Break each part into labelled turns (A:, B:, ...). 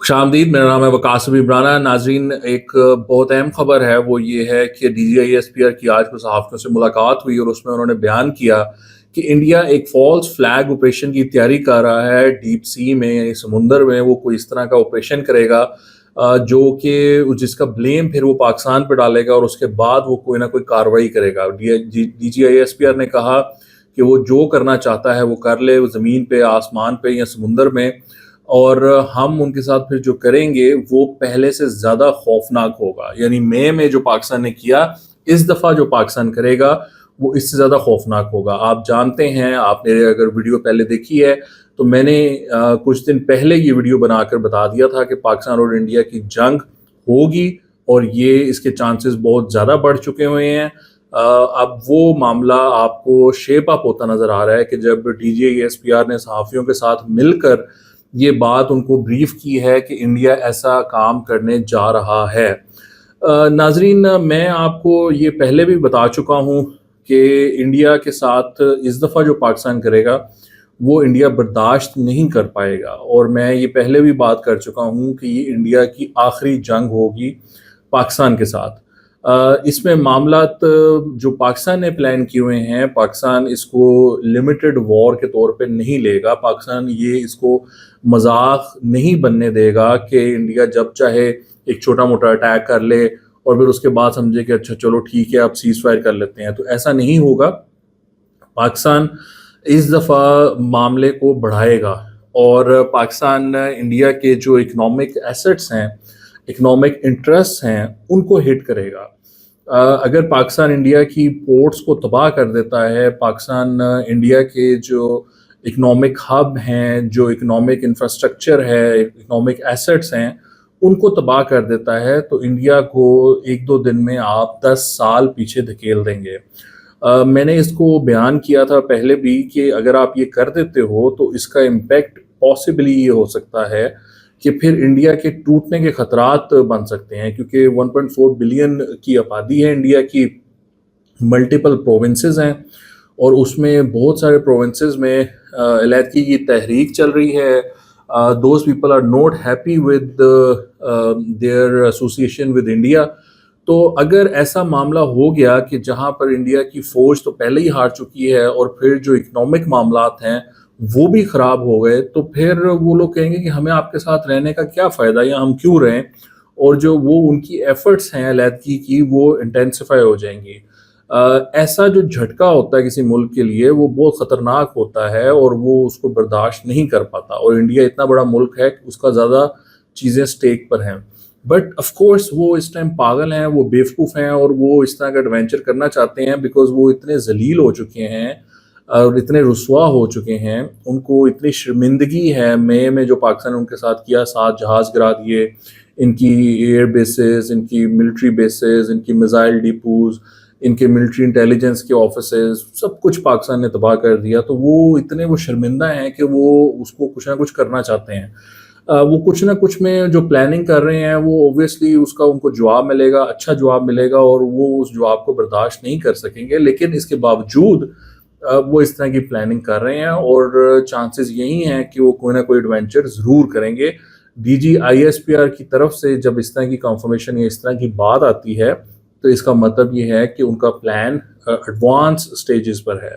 A: खुश आमदीद, मेरा नाम है वकास इमरान। नाजरीन, एक बहुत अहम खबर है, वो ये है कि DGISPR की आज को सहाफ़ियों से मुलाकात हुई और उसमें उन्होंने बयान किया कि इंडिया एक फॉल्स फ्लैग ऑपरेशन की तैयारी कर रहा है डीप सी में, यानी समुंदर में। वो कोई इस तरह का ऑपरेशन करेगा जो कि जिसका ब्लेम फिर वो पाकिस्तान पर डालेगा और उसके बाद वो कोई ना कोई कार्रवाई करेगा। DGISPR ने कहा कि वो जो करना चाहता है वो कर ले, वो ज़मीन पे, आसमान पे या समुंदर में, और हम उनके साथ फिर जो करेंगे वो पहले से ज़्यादा खौफनाक होगा। यानी मई में जो पाकिस्तान ने किया, इस दफ़ा जो पाकिस्तान करेगा वो इससे ज़्यादा खौफनाक होगा। आप जानते हैं, आपने अगर वीडियो पहले देखी है तो मैंने कुछ दिन पहले ये वीडियो बनाकर बता दिया था कि पाकिस्तान और इंडिया की जंग होगी और ये इसके चांसेस बहुत ज़्यादा बढ़ चुके हुए हैं। अब वो मामला आपको शेप अप होता नज़र आ रहा है कि जब DGISPR ने सहाफ़ियों के साथ मिलकर ये बात उनको ब्रीफ की है कि इंडिया ऐसा काम करने जा रहा है। नाजरीन, मैं आपको ये पहले भी बता चुका हूँ कि इंडिया के साथ इस दफ़ा जो पाकिस्तान करेगा वो इंडिया बर्दाश्त नहीं कर पाएगा, और मैं ये पहले भी बात कर चुका हूँ कि ये इंडिया की आखिरी जंग होगी पाकिस्तान के साथ। इसमें मामलात जो पाकिस्तान ने प्लान किए हुए हैं, पाकिस्तान इसको लिमिटेड वॉर के तौर पे नहीं लेगा। पाकिस्तान ये इसको मजाक नहीं बनने देगा कि इंडिया जब चाहे एक छोटा मोटा अटैक कर ले और फिर उसके बाद समझे कि अच्छा चलो ठीक है, अब सीज फायर कर लेते हैं। तो ऐसा नहीं होगा। पाकिस्तान इस दफ़ा मामले को बढ़ाएगा और पाकिस्तान इंडिया के जो इकोनॉमिक एसेट्स हैं, इकोनॉमिक इंटरेस्ट हैं, उनको हिट करेगा। अगर पाकिस्तान इंडिया की पोर्ट्स को तबाह कर देता है, पाकिस्तान इंडिया के जो इकोनॉमिक हब हैं, जो इकोनॉमिक इंफ्रास्ट्रक्चर है, इकोनॉमिक एसेट्स हैं, उनको तबाह कर देता है, तो इंडिया को एक दो दिन में आप 10 साल पीछे धकेल देंगे। मैंने इसको बयान किया था पहले भी कि अगर आप ये कर देते हो तो इसका इम्पैक्ट पॉसिबली ये हो सकता है कि फिर इंडिया के टूटने के खतरात बन सकते हैं, क्योंकि 1.4 बिलियन की आबादी है इंडिया की, मल्टीपल प्रोविंसेस हैं और उसमें बहुत सारे प्रोविंसेस में अलहदगी की तहरीक चल रही है। Those people are not happy with their association with India. तो अगर ऐसा मामला हो गया कि जहां पर इंडिया की फ़ौज तो पहले ही हार चुकी है और फिर जो इकोनॉमिक मामलात हैं वो भी ख़राब हो गए, तो फिर वो लोग कहेंगे कि हमें आपके साथ रहने का क्या फ़ायदा, या हम क्यों रहें, और जो वो उनकी एफ़र्ट्स हैं अलहदगी की वो इंटेंसिफाई हो जाएंगी। ऐसा जो झटका होता है किसी मुल्क के लिए वो बहुत ख़तरनाक होता है और वो उसको बर्दाश्त नहीं कर पाता, और इंडिया इतना बड़ा मुल्क है कि उसका ज़्यादा चीज़ें स्टेक पर हैं। बट ऑफ कोर्स वो इस टाइम पागल हैं, वो बेवकूफ़ हैं और वो इस तरह का एडवेंचर करना चाहते हैं बिकॉज़ वो इतने ज़लील हो चुके हैं और इतने रुसवा हो चुके हैं, उनको इतनी शर्मिंदगी है। मई में जो पाकिस्तान ने उनके साथ किया, 7 जहाज़ गिरा दिए, इनकी एयर बेसेस, इनकी मिलिट्री बेसेस, इनकी मिसाइल डिपोज़, इनके मिलिट्री इंटेलिजेंस के ऑफिसेस, सब कुछ पाकिस्तान ने तबाह कर दिया। तो वो इतने वो शर्मिंदा हैं कि वो उसको कुछ ना कुछ करना चाहते हैं। वो कुछ ना कुछ में जो प्लानिंग कर रहे हैं वो ऑब्वियसली उसका उनको जवाब मिलेगा, अच्छा जवाब मिलेगा, और वो उस जवाब को बर्दाश्त नहीं कर सकेंगे। लेकिन इसके बावजूद वो इस तरह की प्लानिंग कर रहे हैं और चांसेस यही हैं कि वो कोई ना कोई एडवेंचर ज़रूर करेंगे। DGISPR की तरफ से जब इस तरह की कंफर्मेशन या इस तरह की बात आती है तो इसका मतलब ये है कि उनका प्लान एडवांस स्टेजेस पर है।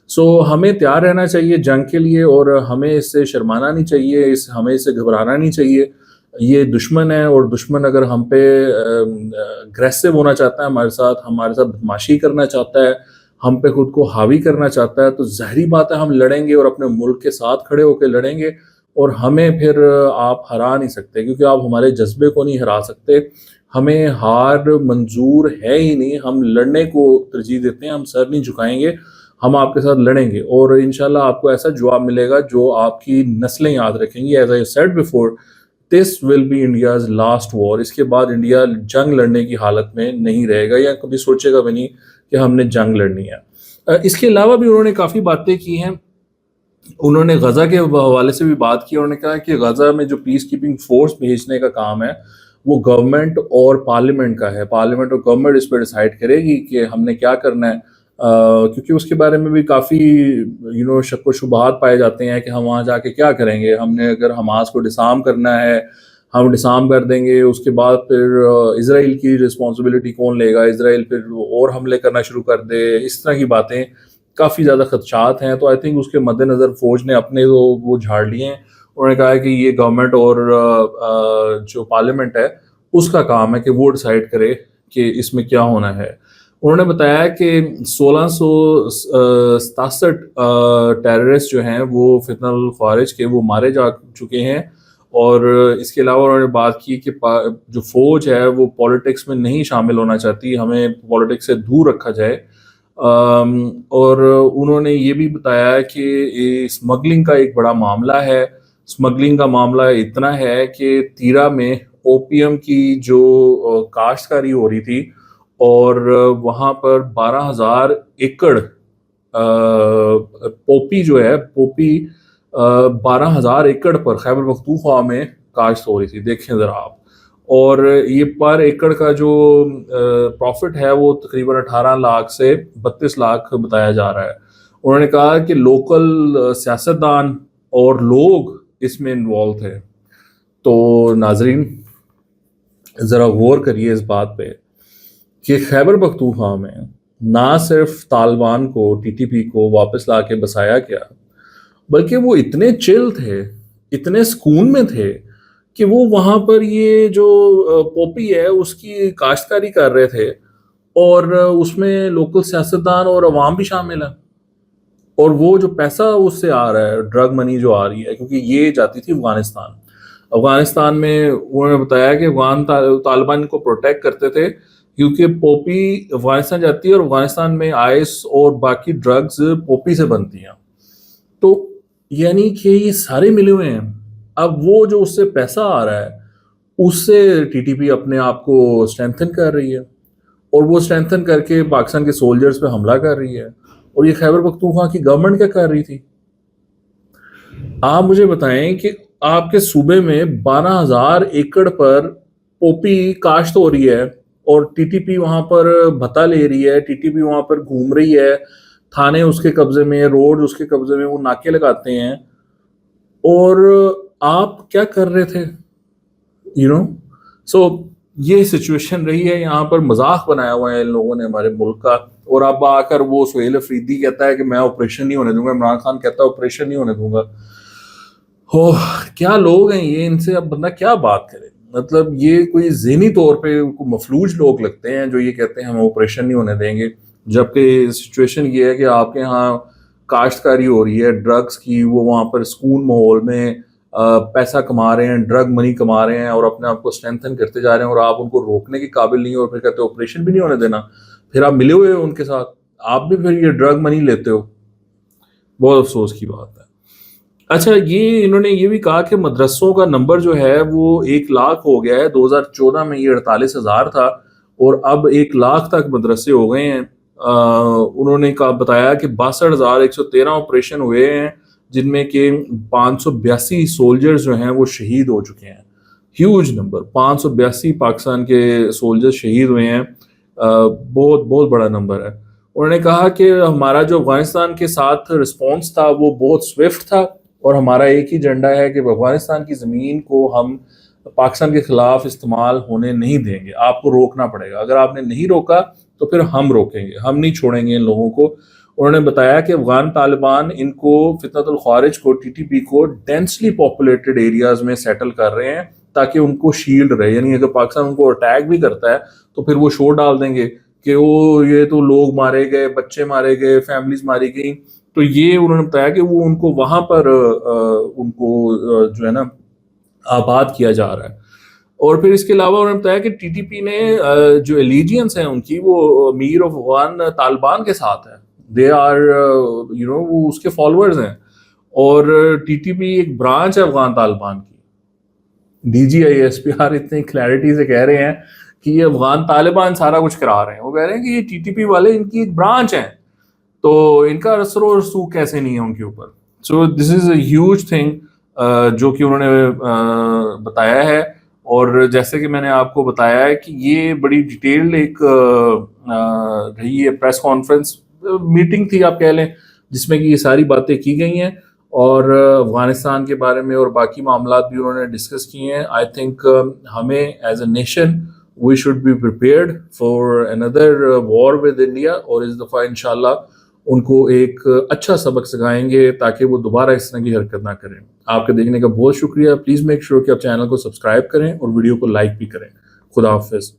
A: सो हमें तैयार रहना चाहिए जंग के लिए, और हमें इससे शर्माना नहीं चाहिए, हमें इससे घबराना नहीं चाहिए। ये दुश्मन है, और दुश्मन अगर हम पे अग्रेसिव होना चाहता है, हमारे साथ बदमाशी करना चाहता है, हम पे खुद को हावी करना चाहता है, तो ज़ाहिरी बात है हम लड़ेंगे और अपने मुल्क के साथ खड़े होकर लड़ेंगे, और हमें फिर आप हरा नहीं सकते, क्योंकि आप हमारे जज्बे को नहीं हरा सकते। हमें हार मंजूर है ही नहीं, हम लड़ने को तरजीह देते हैं, हम सर नहीं झुकाएंगे, हम आपके साथ लड़ेंगे और इंशाल्लाह आपको ऐसा जवाब मिलेगा जो आपकी नस्लें याद रखेंगी। As I said before, this will be India's last war. इसके बाद इंडिया जंग लड़ने की हालत में नहीं रहेगा या कभी सोचेगा भी नहीं कि हमने जंग लड़नी है। इसके अलावा भी उन्होंने काफ़ी बातें की हैं। उन्होंने गज़ा के हवाले से भी बात की। उन्होंने कहा कि गज़ा में जो पीस कीपिंग फोर्स भेजने का काम है वो गवर्नमेंट और पार्लियामेंट का है। पार्लियामेंट और गवर्नमेंट इस पर डिसाइड करेगी कि हमने क्या करना है, क्योंकि उसके बारे में भी काफ़ी शक व शुबहात पाए जाते हैं कि हम वहाँ जाके क्या करेंगे। हमने अगर हमास को डिसार्म करना है, ہم ڈسارم کر دیں گے، اس کے بعد پھر اسرائیل کی رسپانسبلٹی کون لے گا، اسرائیل پھر اور حملے کرنا شروع کر دے، اس طرح کی باتیں کافی زیادہ خدشات ہیں. تو آئی تھنک اس کے مد نظر فوج نے اپنے تو وہ جھاڑ لیے ہیں. انہوں نے کہا ہے کہ یہ گورنمنٹ اور جو پارلیمنٹ ہے اس کا کام ہے کہ وہ ڈیسائیڈ کرے کہ اس میں کیا ہونا ہے. انہوں نے بتایا کہ 1667 ٹیررسٹ جو ہیں وہ فتنہ الخوارج کے وہ مارے جا چکے ہیں. اور اس کے علاوہ انہوں نے بات کی کہ جو فوج ہے وہ پولیٹکس میں نہیں شامل ہونا چاہتی، ہمیں پولیٹکس سے دور رکھا جائے. اور انہوں نے یہ بھی بتایا کہ اسمگلنگ کا ایک بڑا معاملہ ہے. اسمگلنگ کا معاملہ اتنا ہے کہ تیرا میں اوپیم کی جو کاشتکاری ہو رہی تھی اور وہاں پر 12,000 ایکڑ پوپی جو ہے، پوپی 12,000 ایکڑ پر خیبر پختونخوا میں کاشت ہو رہی تھی. دیکھیں ذرا آپ، اور یہ پر ایکڑ کا جو پروفٹ ہے وہ تقریباً 18 لاکھ سے 32 لاکھ بتایا جا رہا ہے. انہوں نے کہا کہ لوکل سیاستدان اور لوگ اس میں انوالو تھے. تو ناظرین ذرا غور کریے اس بات پہ کہ خیبر پختونخوا میں نہ صرف طالبان کو، ٹی ٹی پی کو واپس لا کے بسایا گیا، بلکہ وہ اتنے چل تھے، اتنے سکون میں تھے کہ وہ وہاں پر یہ جو پوپی ہے اس کی کاشتکاری کر رہے تھے، اور اس میں لوکل سیاستدان اور عوام بھی شامل ہیں. اور وہ جو پیسہ اس سے آ رہا ہے، ڈرگ منی جو آ رہی ہے، کیونکہ یہ جاتی تھی افغانستان میں انہوں نے بتایا کہ افغان طالبان کو پروٹیکٹ کرتے تھے کیونکہ پوپی افغانستان جاتی ہے اور افغانستان میں آئس اور باقی ڈرگز پوپی سے بنتی ہیں. تو یعنی کہ یہ سارے ملے ہوئے ہیں. اب وہ جو اس سے پیسہ آ رہا ہے اس سے ٹی ٹی پی اپنے آپ کو اسٹرینتھن کر رہی ہے، اور وہ اسٹرینتھن کر کے پاکستان کے سولجرز پہ حملہ کر رہی ہے. اور یہ خیبر پختونخوا کی گورنمنٹ کیا کر رہی تھی؟ آپ مجھے بتائیں کہ آپ کے صوبے میں 12,000 ایکڑ پر پوپی کاشت ہو رہی ہے اور ٹی ٹی پی وہاں پر بھتا لے رہی ہے، ٹی ٹی پی وہاں پر گھوم رہی ہے، تھانے اس کے قبضے میں، روڈ اس کے قبضے میں، وہ ناکے لگاتے ہیں. اور آپ کیا کر رہے تھے؟ سو یہ سچویشن رہی ہے. یہاں پر مذاق بنایا ہوا ہے ان لوگوں نے ہمارے ملک کا. اور اب آ کر وہ سہیل افریدی کہتا ہے کہ میں آپریشن نہیں ہونے دوں گا، عمران خان کہتا ہے آپریشن نہیں ہونے دوں گا. کیا لوگ ہیں یہ، ان سے اب بندہ کیا بات کرے. مطلب یہ کوئی ذہنی طور پہ مفلوج لوگ لگتے ہیں جو یہ کہتے ہیں ہم آپریشن نہیں ہونے دیں گے، جبکہ سچویشن یہ ہے کہ آپ کے ہاں کاشتکاری ہو رہی ہے ڈرگس کی، وہ وہاں پر سکون ماحول میں پیسہ کما رہے ہیں، ڈرگ منی کما رہے ہیں اور اپنے آپ کو اسٹرینتھن کرتے جا رہے ہیں، اور آپ ان کو روکنے کے قابل نہیں ہو، اور پھر کہتے ہیں آپریشن بھی نہیں ہونے دینا. پھر آپ ملے ہوئے ہو ان کے ساتھ، آپ بھی پھر یہ ڈرگ منی لیتے ہو. بہت افسوس کی بات ہے. اچھا، یہ انہوں نے یہ بھی کہا کہ مدرسوں کا نمبر جو ہے وہ 1 لاکھ ہو گیا ہے. 2014 میں یہ 48,000 تھا اور اب 1 لاکھ تک مدرسے ہو گئے ہیں. انہوں نے بتایا کہ 62,113 آپریشن ہوئے ہیں، جن میں کہ 582 سولجرز جو ہیں وہ شہید ہو چکے ہیں. ہیوج نمبر، 582 پاکستان کے سولجرز شہید ہوئے ہیں. بہت بہت بڑا نمبر ہے. انہوں نے کہا کہ ہمارا جو افغانستان کے ساتھ رسپانس تھا وہ بہت سوئفٹ تھا، اور ہمارا ایک ہی ایجنڈا ہے کہ افغانستان کی زمین کو ہم پاکستان کے خلاف استعمال ہونے نہیں دیں گے. آپ کو روکنا پڑے گا، اگر آپ نے نہیں روکا تو پھر ہم روکیں گے، ہم نہیں چھوڑیں گے ان لوگوں کو. انہوں نے بتایا کہ افغان طالبان ان کو، فتنۃ الخوارج کو، ٹی ٹی پی کو ڈینسلی پاپولیٹڈ ایریاز میں سیٹل کر رہے ہیں تاکہ ان کو شیلڈ رہے. یعنی اگر پاکستان ان کو اٹیک بھی کرتا ہے تو پھر وہ شو ڈال دیں گے کہ وہ یہ تو لوگ مارے گئے، بچے مارے گئے، فیملیز ماری گئیں. تو یہ انہوں نے بتایا کہ وہ ان کو وہاں پر ان کو جو ہے نا آباد کیا جا رہا ہے. اور پھر اس کے علاوہ انہوں نے بتایا کہ ٹی ٹی پی نے جو ایلیجینس ہیں ان کی، وہ امیر آف افغان طالبان کے ساتھ ہے. دے آر وہ اس کے فالوورز ہیں، اور ٹی ٹی پی ایک برانچ ہے افغان طالبان کی. D G I S P R اتنی کلیئرٹی سے کہہ رہے ہیں کہ یہ افغان طالبان سارا کچھ کرا رہے ہیں. وہ کہہ رہے ہیں کہ یہ ٹی ٹی پی والے ان کی ایک برانچ ہیں، تو ان کا اثر و رسوخ کیسے نہیں ہے ان کے اوپر. سو دس از اے ہیوج تھنگ جو کہ انہوں نے بتایا ہے. اور جیسے کہ میں نے آپ کو بتایا ہے کہ یہ بڑی ڈیٹیلڈ ایک رہی ہے پریس کانفرنس، میٹنگ تھی آپ کہہ لیں، جس میں کہ یہ ساری باتیں کی گئی ہیں. اور افغانستان کے بارے میں اور باقی معاملات بھی انہوں نے ڈسکس کیے ہیں. آئی تھنک ہمیں as a nation we should be prepared for another war with India, اور اس دفعہ انشاءاللہ ان کو ایک اچھا سبق سکھائیں گے تاکہ وہ دوبارہ اس طرح کی حرکت نہ کریں. آپ کے دیکھنے کا بہت شکریہ. پلیز میک شیور کہ آپ چینل کو سبسکرائب کریں اور ویڈیو کو لائک بھی کریں. خدا حافظ.